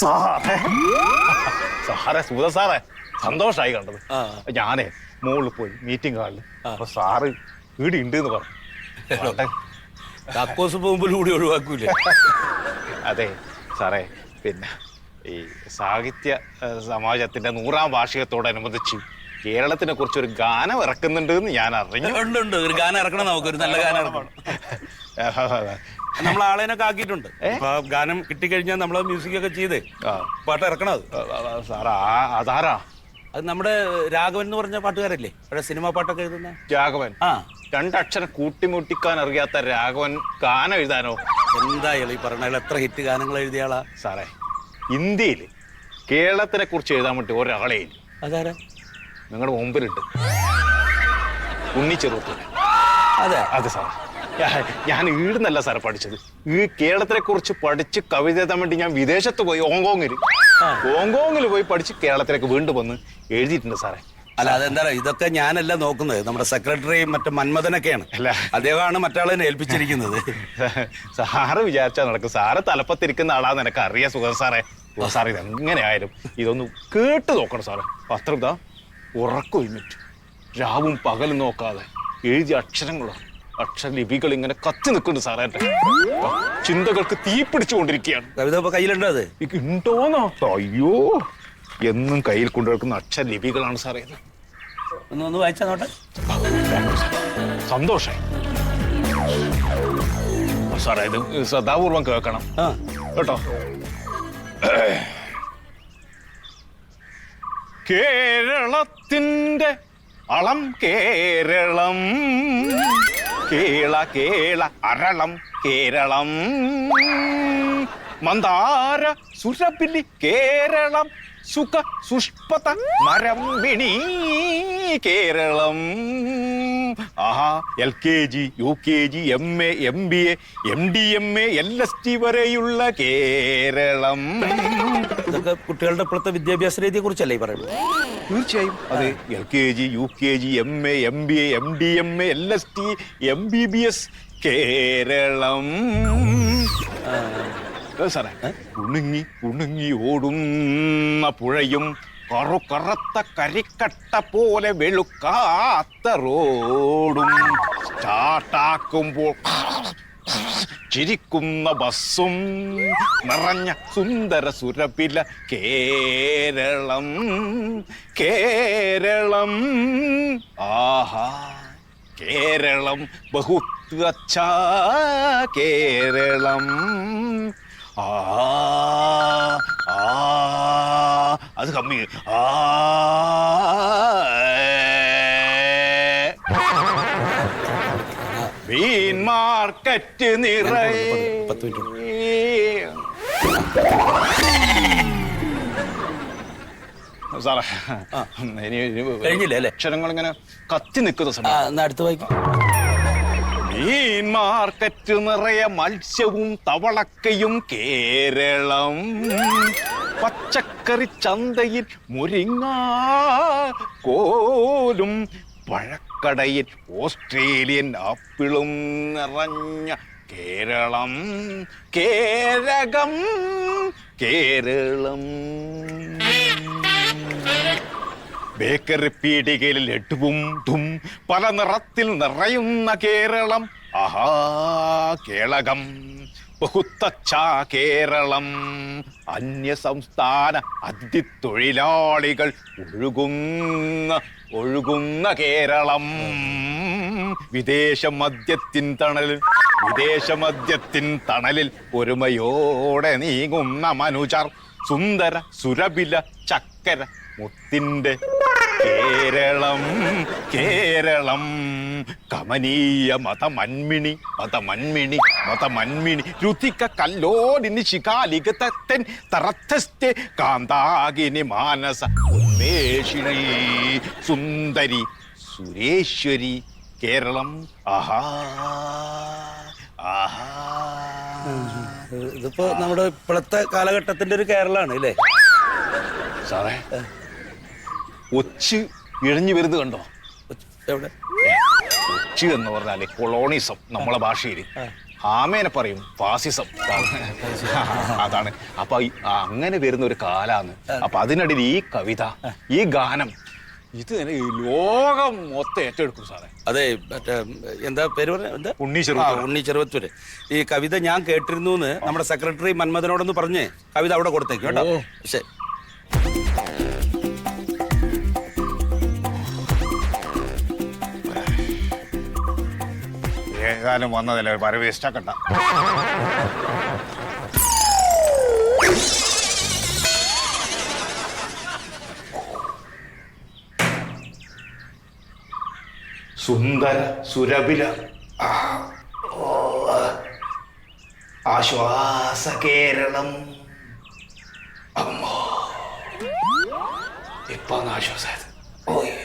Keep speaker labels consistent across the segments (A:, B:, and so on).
A: സാറേ സുഗത സാറേ സന്തോഷമായി കണ്ടത്. ഞാനേ മുകളിൽ പോയി മീറ്റിംഗ് ഹാളിൽ അപ്പൊ സാറ് വീട് ഉണ്ട് എന്ന് പറഞ്ഞു.
B: പോകുമ്പോൾ കൂടി ഒഴിവാക്കൂലേ?
A: അതെ സാറേ, പിന്നെ ഈ സാഹിത്യ സമാജത്തിന്റെ 100ാം വാർഷികത്തോടനുബന്ധിച്ച് കേരളത്തിനെ കുറിച്ച് ഒരു ഗാനം ഇറക്കുന്നുണ്ട് എന്ന് ഞാൻ അറിഞ്ഞു.
B: ഉണ്ട്, ഒരു ഗാനം ഇറക്കണം, നമുക്കൊരു നല്ല ഗാനം ഇറക്കണം. നമ്മൾ ആളേനൊക്കെ ആക്കിയിട്ടുണ്ട്. ഗാനം കിട്ടിക്കഴിഞ്ഞാൽ നമ്മൾ മ്യൂസിക് ഒക്കെ ചെയ്ത് പാട്ട് ഇറക്കണം. അത്
A: സാറാ അതാരാ?
B: അത് നമ്മുടെ രാഘവൻ എന്ന് പറഞ്ഞ പാട്ടുകാരല്ലേ, അവിടെ സിനിമാ പാട്ടൊക്കെ എഴുതുന്ന രാഘവൻ.
A: 2 അക്ഷരം കൂട്ടിമുട്ടിക്കാൻ അറിയാത്ത രാഘവൻ ഗാനം എഴുതാനോ?
B: എന്തായാലും ഈ പറഞ്ഞാൽ എത്ര ഹിറ്റ് ഗാനങ്ങൾ എഴുതിയ ആളാ
A: സാറേ. ഇന്ത്യയിൽ കേരളത്തിനെ കുറിച്ച് എഴുതാൻ വേണ്ടി ഒരാളെ ഇല്ല.
B: അതാരാ?
A: നിങ്ങളുടെ മുമ്പിലുണ്ട്, ഉണ്ണിച്ചെറുത്ത്. അതെ സാറേ, ഞാൻ ഈടുന്നല്ല സാറേ പഠിച്ചത്. ഈ കേരളത്തിനെ കുറിച്ച് പഠിച്ച് കവിത എഴുതാൻ വേണ്ടി ഞാൻ വിദേശത്ത് പോയി, ഹോങ്കോങ്ങിൽ പോയി പഠിച്ച് കേരളത്തിലേക്ക് വീണ്ടും വന്ന് എഴുതിയിട്ടുണ്ട് സാറേ.
B: അല്ല, അതെന്താ, ഇതൊക്കെ ഞാനല്ല നോക്കുന്നത്, നമ്മുടെ സെക്രട്ടറിയും മറ്റേ മന്മഥനൊക്കെയാണ്. അദ്ദേഹമാണ് മറ്റാളെ ഏൽപ്പിച്ചിരിക്കുന്നത്.
A: സാറ് വിചാരിച്ചാൽ നടക്കും. സാറ് തലപ്പത്തിരിക്കുന്ന ആളാന്ന് എനിക്ക് അറിയാം സുഗത സാറേ. സാർ ഇതെങ്ങനെയായാലും ഇതൊന്ന് കേട്ട് നോക്കണം സാറേ. പത്രം ഇതാ ഉറക്കൊഴിഞ്ഞിട്ട് രാവും പകലും നോക്കാതെ എഴുതിയ അക്ഷരലിപികൾ ഇങ്ങനെ കത്തി നിൽക്കുന്നുണ്ട് സാറേ. എന്റെ ചിന്തകൾക്ക് തീ പിടിച്ചുകൊണ്ടിരിക്കുകയാണ്.
B: കവിത കയ്യിലുണ്ടോ? അത്
A: ഉണ്ടോന്നോ? അയ്യോ, എന്നും കയ്യിൽ കൊണ്ടുവെക്കുന്ന അക്ഷരലിപികളാണ് സാറേ.
B: ഒന്ന് വായിച്ചാ നോട്ടെ.
A: സന്തോഷം സാറേ, ഇത് ശ്രദ്ധാപൂർവം കേൾക്കണം കേട്ടോ. കേരളത്തിന്റെ അളം കേരളം, കേള അരളം കേരളം, മന്ദാര സുരഭിലി കേരളം, സുഖ സുഷ്പത മരംബിണി Keralam. LKG UKG MA MBA MDMA LST വരെയുള്ള കേരളം.
B: ഇതൊക്കെ കുട്ടികളുടെ ഇപ്പോഴത്തെ വിദ്യാഭ്യാസ രീതിയെ കുറിച്ചല്ലേ ഈ പറയുന്നത്?
A: തീർച്ചയായും അതെ. LKG UKG MA MBA MDMA LST MBBS Keralam. സാറേ, കുണുങ്ങി ഓടുന്ന പുഴയും കറുത്ത കരിക്കട്ട പോലെ വെളുക്കാത്ത റോഡും സ്റ്റാർട്ടാക്കുമ്പോൾ ചിരിക്കുന്ന ബസ്സും നിറഞ്ഞ സുന്ദര സുരഭില കേരളം. ആഹാ, കേരളം ബഹുത് അച്ഛാ കേരളം. അത് കമ്മി. മീൻ മാർക്കറ്റ് നിറയെ സാറേ,
B: കഴിഞ്ഞില്ലേ അല്ലേ?
A: അക്ഷരങ്ങൾ ഇങ്ങനെ കത്തി നിൽക്കുന്ന സമയം
B: അടുത്ത് വായിക്കും.
A: മീൻ മാർക്കറ്റ് നിറയെ മത്സ്യവും തവളക്കയും കേരളം. പച്ചക്കറി ചന്തയിൽ മുരിങ്ങ കോലും, പഴക്കടയിൽ ഓസ്ട്രേലിയൻ ആപ്പിളും നിറഞ്ഞ കേരളം. കേരളം ബേക്കറി പീടികയിൽ ലഡുവും പല നിറത്തിൽ നിറയുന്ന കേരളം. ആഹാ, കേളകം ബഹുത്തച്ഛാ കേരളം. അന്യ സംസ്ഥാന അതിഥി തൊഴിലാളികൾ ഒഴുകുന്ന കേരളം. വിദേശ മദ്യത്തിൻ തണലിൽ ഒരുമയോടെ നീങ്ങുന്ന മനുജർ. സുന്ദര സുരഭില ചക്കര മുത്തിന്റെ കേരളം. കമനീയ മതമന്മിണി രുതിക കല്ലോലിനി ശിഖാലികതൻ തരത്തസ്തെ കാന്താകിനി മാനസ ഉന്മേഷിണി സുന്ദരി സുരേശ്വരി കേരളം. ആഹാ.
B: ഇതിപ്പോ നമ്മുടെ ഇപ്പോഴത്തെ കാലഘട്ടത്തിന്റെ ഒരു കേരളമാണ് അല്ലേ
A: സാറേ? ഒച്ച് ഇഴഞ്ഞു വരുന്നത് കണ്ടോ?
B: എവിടെ?
A: ഒച്ച് എന്ന് പറഞ്ഞാല് കൊളോണിസം നമ്മളെ ഭാഷയിൽ. ആമേനെ പറയും ഫാസിസം. അതാണ്. അപ്പൊ അങ്ങനെ വരുന്ന ഒരു കാലാണ്. അപ്പൊ അതിനിടയിൽ ഈ കവിത, ഈ ഗാനം, ഇത് ഈ ലോകം മൊത്തം ഏറ്റെടുക്കും സാറേ.
B: അതെ, മറ്റേ എന്താ പേര് പറഞ്ഞ എന്താ, ഉണ്ണി ചെറുവത്തൂര്. ഈ കവിത ഞാൻ കേട്ടിരുന്നു എന്ന് നമ്മുടെ സെക്രട്ടറി മന്മഥനോടൊന്ന് പറഞ്ഞ് കവിത അവിടെ കൊടുത്തേക്ക് കേട്ടോ. ശരി.
A: ഏതായാലും വന്നതല്ലേ, ഒരു വേസ്റ്റാക്കണ്ട. സുന്ദര സുരഭില ആശ്വാസ കേരളം. അമ്മോ, ഇപ്പൊ ആശ്വാസമായത്. ഓയ്യോ,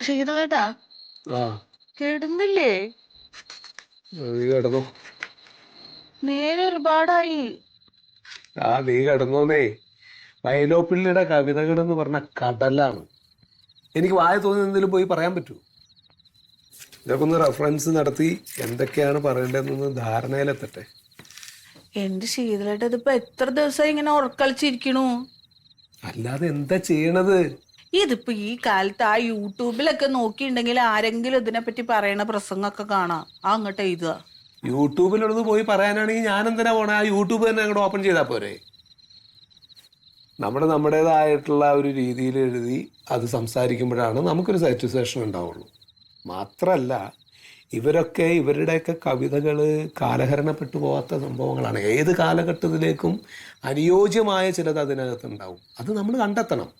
C: ശ്രീധരേട്ടാ, കേടുന്നില്ലേ?
D: കിടന്നു.
C: നേരെ ഒരുപാടായി.
D: നീ കിടന്നോന്നേ. വയലോപ്പിള്ളിയുടെ കവിതകൾ എന്ന് പറഞ്ഞ കടലാണ്. എനിക്ക് വായ തോന്നി എന്തെങ്കിലും പോയി പറയാൻ പറ്റൂ? ഇതൊക്കെ ഒന്ന് റെഫറൻസ് നടത്തി എന്തൊക്കെയാണ് പറയേണ്ടതെന്നൊന്ന് ധാരണയിലെത്തട്ടെ.
C: എന്റെ ശീതളേട്ട, ഇതിപ്പോ എത്ര ദിവസം ഇങ്ങനെ ഉറക്കളിച്ചിരിക്കണു?
D: അല്ലാതെ എന്താ ചെയ്യണത്?
C: ഇതിപ്പോ ഈ കാലത്ത് ആ യൂട്യൂബിലൊക്കെ നോക്കിയിട്ടുണ്ടെങ്കിൽ ആരെങ്കിലും ഇതിനെപ്പറ്റി പറയണ പ്രസംഗമൊക്കെ കാണാം. അങ്ങോട്ട് എഴുതുക.
D: യൂട്യൂബിലൊന്ന് പോയി പറയാനാണെങ്കിൽ ഞാൻ എന്തിനാ പോണേ? ആ യൂട്യൂബ് തന്നെ അങ്ങോട്ട് ഓപ്പൺ ചെയ്താൽ പോരെ? നമ്മുടേതായിട്ടുള്ള ഒരു രീതിയിൽ എഴുതി അത് സംസാരിക്കുമ്പോഴാണ് നമുക്കൊരു സാറ്റിസ്ഫാക്ഷൻ ഉണ്ടാവുള്ളൂ. മാത്രമല്ല, ഇവരൊക്കെ ഇവരുടെയൊക്കെ കവിതകൾ കാലഹരണപ്പെട്ടു പോകാത്ത സംഭവങ്ങളാണ്. ഏത് കാലഘട്ടത്തിലേക്കും അനുയോജ്യമായ ചിലത് അതിനകത്തുണ്ടാവും. അത് നമ്മൾ കണ്ടെത്തണം.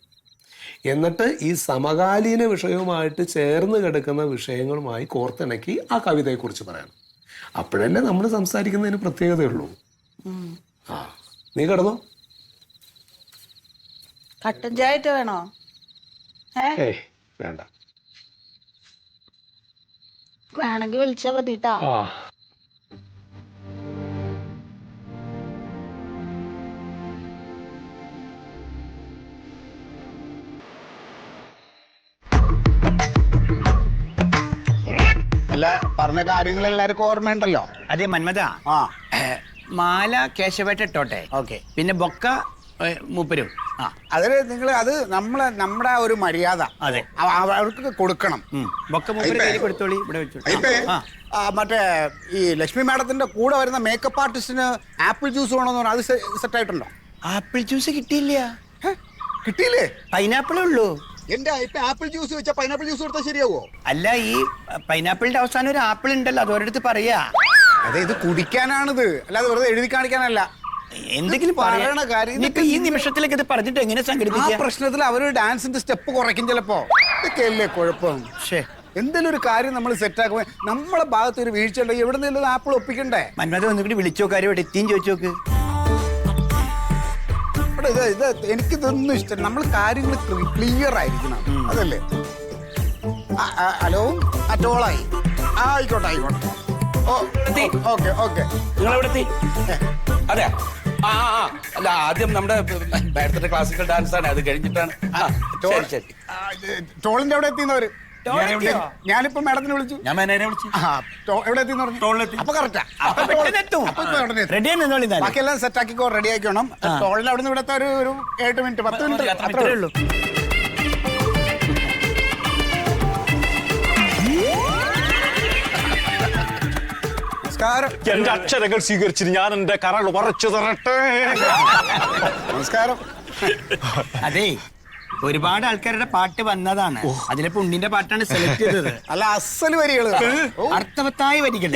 D: എന്നിട്ട് ഈ സമകാലീന വിഷയവുമായിട്ട് ചേർന്ന് കിടക്കുന്ന വിഷയങ്ങളുമായി കോർത്തിണക്കി ആ കവിതയെക്കുറിച്ച് പറയണം. അപ്പോഴല്ലേ നമ്മൾ സംസാരിക്കുന്നതിന് പ്രത്യേകതയുള്ളൂ. നീ കിടന്നോ?
C: കട്ടൻ ചായ വേണോ?
D: ഏയ് വേണ്ട.
C: വേണമെങ്കിൽ വിളിച്ചാ മതിട്ടാ.
E: അല്ല, പറഞ്ഞ കാര്യങ്ങൾ എല്ലാവർക്കും ഓർമ്മയുണ്ടല്ലോ.
F: അതെ മന്മഥ, മാല കേശവേട്ട ഇട്ടോട്ടെ.
E: ഓക്കെ.
F: പിന്നെ ബൊക്ക മൂപ്പരും.
E: അതില് നിങ്ങൾ അത് നമ്മുടെ ഒരു മര്യാദ.
F: അതെ,
E: അവർക്ക് കൊടുക്കണം.
F: ബൊക്ക മൂപ്പര് കയ്യിൽ കൊടുത്തോളി, ഇവിടെ വെച്ചോളി.
E: മറ്റേ ഈ ലക്ഷ്മി മാഡത്തിന്റെ കൂടെ വരുന്ന മേക്കപ്പ് ആർട്ടിസ്റ്റിന് ആപ്പിൾ ജ്യൂസ് വേണമെന്ന് പറഞ്ഞാൽ അത് സെറ്റ് ആയിട്ടുണ്ടോ?
F: ആപ്പിൾ ജ്യൂസ് കിട്ടിയില്ല.
E: കിട്ടിയില്ലേ?
F: പൈനാപ്പിളേ ഉള്ളൂ.
E: എന്റെ ആപ്പിൾ ജ്യൂസ് വെച്ചാൽ പൈനാപ്പിൾ ജ്യൂസ് കൊടുത്താൽ ശരിയാവോ?
F: അല്ല, ഈ പൈനാപ്പിളിന്റെ അവസാനം ഒരു ആപ്പിൾ ഉണ്ടല്ലോ, അത് ഒരിടത്ത് പറയാ.
E: അതെ, ഇത് കുടിക്കാനാണിത്, അല്ലാതെ വെറുതെ എഴുതി കാണിക്കാനല്ല.
F: എന്തെങ്കിലും
E: പറയണ കാര്യം
F: ഈ നിമിഷത്തിലേക്ക് ഇത് പറഞ്ഞിട്ട് എങ്ങനെ സംഘടിപ്പിക്കുക?
E: പ്രശ്നത്തിൽ അവര് ഡാൻസിന്റെ സ്റ്റെപ്പ് കുറയ്ക്കും ചിലപ്പോ. ഇതൊക്കെയല്ലേ കുഴപ്പം. എന്തെങ്കിലും ഒരു കാര്യം നമ്മൾ സെറ്റ് ആക്കുമ്പോ നമ്മളെ ഭാഗത്ത് ഒരു വീഴ്ച ഉണ്ടെങ്കിൽ എവിടെ നിന്നും ആപ്പിൾ ഒപ്പിക്കണ്ടേ?
F: മന്മഥ ഒന്നുകൂടി വിളിച്ചോ, കാര്യം ഇവിടെ എത്തിയും ചോദിച്ചു നോക്ക്.
E: എനിക്കിതൊന്നും ഇഷ്ടം. നമ്മൾ കാര്യങ്ങൾ ക്ലിയർ ആയിരിക്കണം, അതല്ലേ? ഹലോ, ടോളായി. ആയിക്കോട്ടെ. Okay okay.
B: നിങ്ങളെവിടെ? അതെ. അല്ല, ആദ്യം നമ്മുടെ നേരത്തെ ക്ലാസിക്കൽ ഡാൻസ് ആണ്, അത് കഴിഞ്ഞിട്ടാണ്.
E: ടോളിന്റെ അവിടെ എത്തിയെന്നവര്. ഞാനിപ്പോ മാഡത്തിനെ വിളിച്ചു.
B: ഞാൻ മാനേജറെ വിളിച്ചു.
E: എവിടെ എത്തിയെന്ന് പറഞ്ഞു. അപ്പൊ കറക്റ്റാ. ബാക്കിയെല്ലാം സെറ്റ് ആക്കിക്കോ, റെഡി ആക്കിക്കോണം. ടോളിൽ അവിടെ നിന്ന് ഇവിടുത്തെ ഒരു 8 മിനിറ്റ് 10 മിനിറ്റ് അത്രേ ഉള്ളൂ. നമസ്കാരം.
A: എന്റെ അക്ഷരങ്ങൾ സ്വീകരിച്ചിട്ട് ഞാൻ എന്റെ കരൾ വരച്ചു തരട്ടെ.
E: നമസ്കാരം.
F: അതെ, ഒരുപാട് ആൾക്കാരുടെ പാട്ട് വന്നതാണ്. അതിലിപ്പോ ഉണ്ണിന്റെ പാട്ടാണ് സെലക്ട് ചെയ്തത്.
E: അല്ല, അസല് വരികള്,
F: അർത്ഥവത്തായ വരികൾ.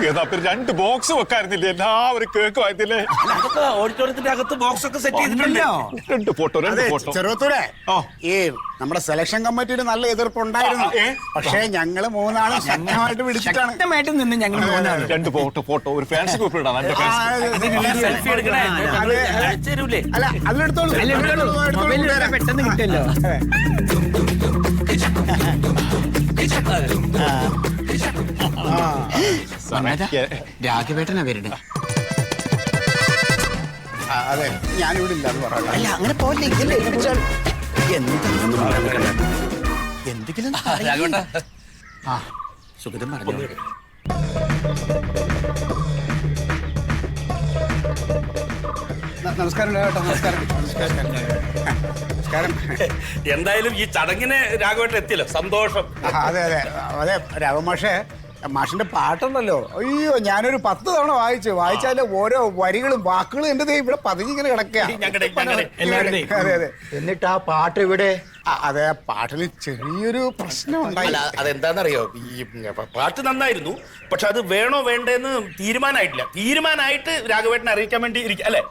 A: എന്നാ പിന്നെ 2 ബോക്സ് വെക്കായിരുന്നില്ലേ? എല്ലാവരും കേക്ക് വായത്തില്ലേ?
B: അതൊക്കെ ഓഡിറ്റോറിയത്തിന്റെ അകത്ത് ബോക്സ് ഒക്കെ സെറ്റ് ചെയ്തിട്ടുണ്ടല്ലോ.
A: 2 ഫോട്ടോ
E: അതെ,
A: 2 ഫോട്ടോ.
E: ചെറുവത്തൂരെ
A: ആ.
E: ഈ നമ്മുടെ സെലക്ഷൻ കമ്മിറ്റിയിൽ നല്ല എതിർപ്പുണ്ടായിരുന്നു. പക്ഷേ ഞങ്ങള് 3 ആളും ശക്തമായിട്ട് പിടിച്ചിട്ടാണ്.
F: ശക്തമായിട്ട് നിന്ന് ഞങ്ങൾ മൂന്നാണ്
A: 2 ഫോട്ടോ ഒരു ഫാൻസി ഗ്രൂപ്പിൽ ഇടാം.
B: സെൽഫി എടുക്കണേ. അയച്ചു തരൂലേ?
E: അല്ല അതിലെടുത്തോളൂ.
F: പെട്ടെന്ന് കിട്ടല്ലോ. രാഘവേട്ടനാ വരുന്നത്.
E: അതെ, ഞാനിവിടെ ഇല്ല എന്ന് പറയാം.
F: അല്ല അങ്ങനെ പോലെ എന്തെങ്കിലും ആ സുഗതം പറഞ്ഞു.
E: നമസ്കാരം കേട്ടോ. നമസ്കാരം.
B: എന്തായാലും ഈ ചടങ്ങിന് രാഘവേട്ടൻ എത്തിയല്ലോ, സന്തോഷം.
E: അതെ അതെ അതെ രാഘവമാഷേ, മാഷിന്റെ പാട്ടുണ്ടല്ലോ, അയ്യോ ഞാനൊരു 10 തവണ വായിച്ചാല് ഓരോ വരികളും വാക്കുകളും എന്റെ ദേ ഇവിടെ പതിഞ്ഞിങ്ങനെ കിടക്കുക. അതെ അതെ.
F: എന്നിട്ട് ആ പാട്ട് ഇവിടെ
E: അതെ, പാട്ടിൽ ചെറിയൊരു പ്രശ്നം ഉണ്ടായി.
B: അല്ല, അതെന്താണെന്നറിയോ, ഈ പാട്ട് നന്നായിരുന്നു, പക്ഷെ അത് വേണോ വേണ്ടെന്ന് തീരുമാനമായിട്ട് രാഘവേട്ടനെ അറിയിക്കാൻ വേണ്ടി അല്ലേ?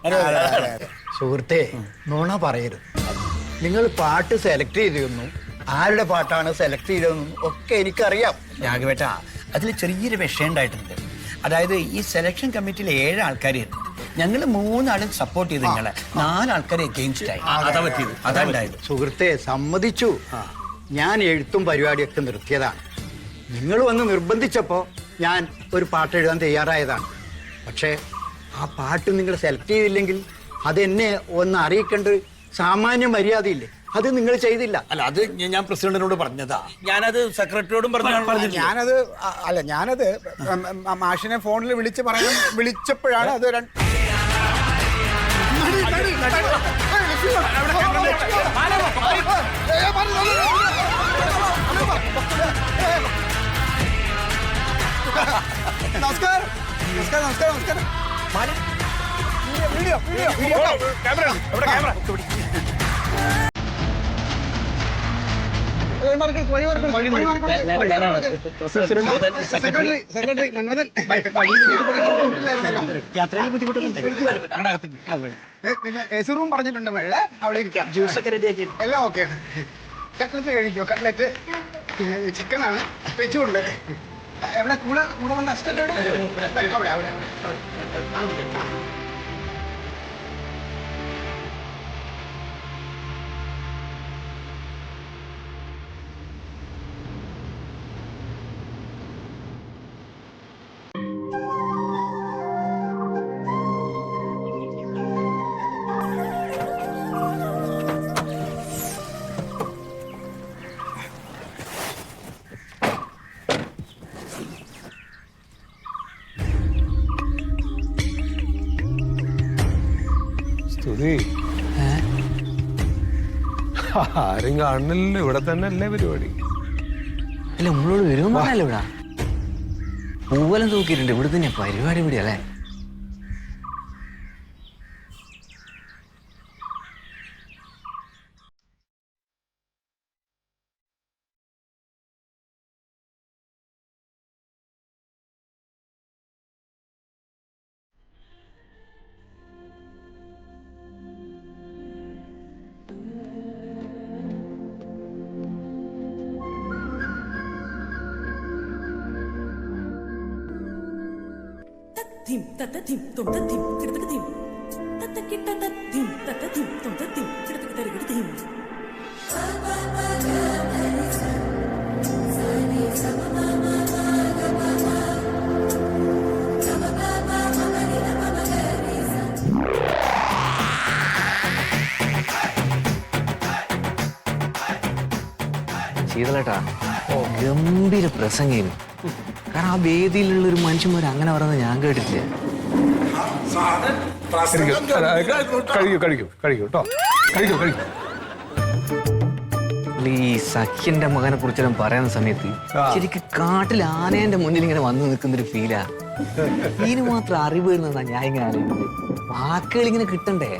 F: സുഹൃത്തെ, നുണ പറയരുത്. നിങ്ങൾ പാട്ട് സെലക്ട് ചെയ്തിരുന്നു, ആരുടെ പാട്ടാണ് സെലക്ട് ചെയ്തതെന്നും ഒക്കെ എനിക്കറിയാം. രാഘവേട്ട, അതിൽ ചെറിയൊരു വിഷയം ഉണ്ടായിട്ടുണ്ട്. അതായത് ഈ സെലക്ഷൻ കമ്മിറ്റിയിൽ 7 ആൾക്കാരായിരുന്നു. ഞങ്ങൾ 3 ആളും സപ്പോർട്ട് ചെയ്ത് നിങ്ങളെ, 4 ആൾക്കാരെ എഗെയിൻസ്റ്റ് ആയി. അതാ പറ്റിയത്, അതാ ഉണ്ടായത്. സുഹൃത്തെ, സമ്മതിച്ചു. ഞാൻ എഴുത്തും പരിപാടിയൊക്കെ നിർത്തിയതാണ്. നിങ്ങൾ വന്ന് നിർബന്ധിച്ചപ്പോൾ ഞാൻ ഒരു പാട്ട് എഴുതാൻ തയ്യാറായതാണ്. പക്ഷേ ആ പാട്ട് നിങ്ങൾ സെലക്ട് ചെയ്തില്ലെങ്കിൽ അതെന്നെ ഒന്ന് അറിയിക്കേണ്ട സാമാന്യ മര്യാദയില്ലേ? അത് നിങ്ങൾ ചെയ്തില്ല.
B: അല്ല, അത് ഞാൻ പ്രസിഡന്റിനോട് പറഞ്ഞതാ. ഞാനത് സെക്രട്ടറിയോടും
E: ഞാനത് മാഷിനെ ഫോണിൽ വിളിച്ചപ്പോഴാണ് അത് നമസ്കാരം. Video camera. Secretary Manmathan AC room പറഞ്ഞിട്ടുണ്ട്. മേളെ അവിടെ ഇരിക്കാം. ജ്യൂസ് ഒക്കെ റെഡിയാക്കി എല്ലാം ഓക്കെ. കട്ട്ലറ്റ് കഴിക്കോ? കട്ട്ലറ്റ് ചിക്കനാണ് വെച്ചുകൊണ്ട്. എവിടെ കൂടെ വന്ന അസിസ്റ്റന്റ് അവിടെ.
D: സ്തുതി, ആരും കാണുന്നില്ലല്ലോ, ഇവിടെ തന്നെ അല്ലേ പരിപാടി?
G: അല്ല, നമ്മളോട് വരുമെന്ന് പറഞ്ഞല്ലോ. ഇവിടെ പൂവലം തൂക്കിയിട്ടുണ്ട്. ഇവിടെ തന്നെ പരിപാടി ഇവിടെ അല്ലേ?
H: Tim tata tim tom tata tim kita tim tata kita tata tim tata tim tom tata tim kita tim.
G: ശീതളേട്ടാ, ഗംഭീര പ്രസംഗം. കാരണം ആ വേദിയിലുള്ള ഒരു മനുഷ്യന്മാർ അങ്ങനെ പറയുന്നത് ഞാൻ കേട്ടിട്ടില്ല.
D: കഴിക്കൂ കേട്ടോ. കഴിക്കൂ.
G: ഈ സഖ്യന്റെ മകനെ കുറിച്ചെല്ലാം പറയുന്ന സമയത്ത് ശരിക്കും കാട്ടിൽ ആനേന്റെ മുന്നിൽ ഇങ്ങനെ വന്നു നിൽക്കുന്നൊരു ഫീലാ. ഇതിന് മാത്രം അറിവ് വരുന്നതാ ഞാൻ ഇങ്ങനെ അറിയുന്നത്. വാക്കുകൾ ഇങ്ങനെ കിട്ടണ്ടേ?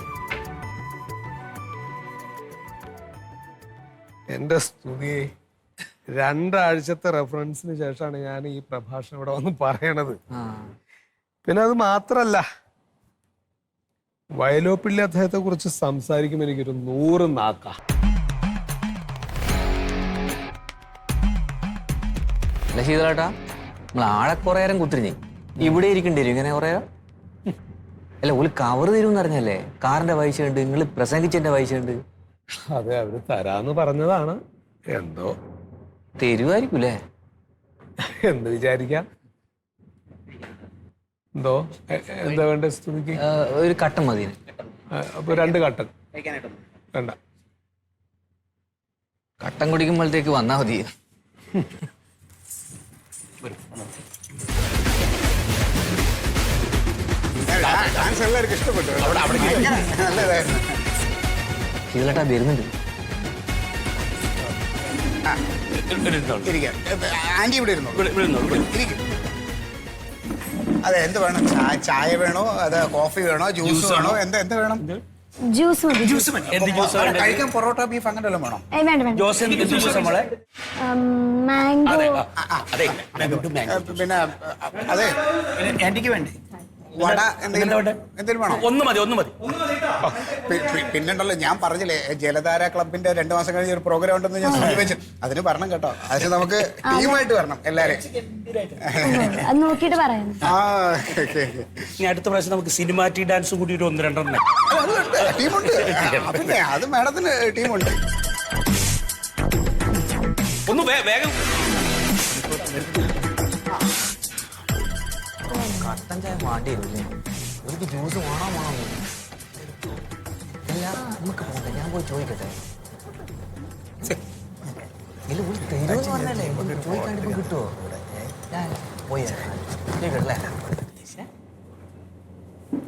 D: എന്റെ സ്തുതി, രണ്ടാഴ്ചത്തെ റെഫറൻസിന് ശേഷമാണ് ഞാൻ ഈ പ്രഭാഷണം ഇവിടെ വന്ന് പറയണത്.
G: ആ.
D: പിന്നെ അത് മാത്രല്ല, വയലോപ്പിള്ളി അദ്ദേഹത്തെ കുറിച്ച് സംസാരിക്കുമ്പോൾ എനിക്കൊരു 100 നാക്ക.
G: അല്ല ശീതളേട്ടാ, നമ്മൾ ആളെ കുറെ നേരം കുത്തിരിഞ്ഞ് ഇവിടെ ഇരിക്കേണ്ടി വരും ഇങ്ങനെ കുറെ. അല്ല ഒരു കവർ തരുമെന്ന് അറിഞ്ഞല്ലേ, കാറിന്റെ പൈസ ഉണ്ട്, നിങ്ങൾ പ്രസംഗിച്ചതിന്റെ പൈസ ഉണ്ട്.
D: അതെ, അവര് തരാന്ന് പറഞ്ഞതാണ്. എന്തോ
G: തരുമായിരിക്കൂലേ?
D: എന്ത് വിചാരിക്കാം. എന്തോ എന്താ വേണ്ട സ്തുതിക്ക്?
G: ഒരു കട്ടൻ മതി.
D: അപ്പൊ 2 കട്ടൻ വേണ്ട.
G: കട്ടൻ കുടിക്കുമ്പോഴത്തേക്ക് വന്നാ മതി.
E: ഡാൻസ് എല്ലാവർക്കും ഇഷ്ടപ്പെട്ടു. നല്ലതായിരുന്നു.
G: ശീതളേട്ടാ വരുന്നുണ്ട്.
E: ഇരിക്കാം. ആന്റി ഇവിടെ ഇരുന്നോ? ഇരിക്കും. അതെ, എന്ത് വേണം? ചായ വേണോ, അത് കോഫി വേണോ, ജ്യൂസ് വേണോ, എന്താ വേണം?
I: ജ്യൂസ് മതി.
E: ജ്യൂസ് മതി. കഴിക്കാൻ പൊറോട്ട, ബീഫ് അങ്ങനെ വല്ലതും വേണം?
I: വേണ്ട വേണ്ട. മാംഗോ.
E: പിന്നെ അതെ,
B: ആന്റിക്ക് വേണ്ടേ?
E: വട എന്തെങ്കിലും വേണോ?
B: ഒന്ന് മതി.
E: പിന്നുണ്ടല്ലോ, ഞാൻ പറഞ്ഞില്ലേ ജലധാര ക്ലബിന്റെ 2 മാസം കഴിഞ്ഞ് ഒരു പ്രോഗ്രാം ഉണ്ടെന്ന് ഞാൻ സൂചിപ്പിച്ചു. അതിന് വരണം കേട്ടോ. അതിന് നമുക്ക് ടീമായിട്ട് വരണം എല്ലാരും.
I: അത് നോക്കിയിട്ട് പറയാം.
B: ഇനി അടുത്ത പ്രാവശ്യം നമുക്ക് സിനിമാറ്റിക് ഡാൻസും കൂടി ഒരു 1-2 എണ്ണം.
E: ടീമുണ്ട്. പിന്നെ അത് മാഡത്തിന് ടീമുണ്ട്.
B: ഒന്ന് വേഗം.
G: കട്ടൻ ചായ മാണ്ടി വരില്ലേ? എനിക്ക് ജ്യൂസ് വേണോ? അല്ല നമുക്ക് പോകട്ടെ, ഞാൻ പോയി ചോദിക്കട്ടെ. ഇല്ല ഒരു തരുമെന്ന് പറഞ്ഞല്ലേ, ചോദിക്കാണ്ടിപ്പോ കിട്ടുമോ? ഞാൻ പോയി ചോദിക്കട്ടല്ലേ.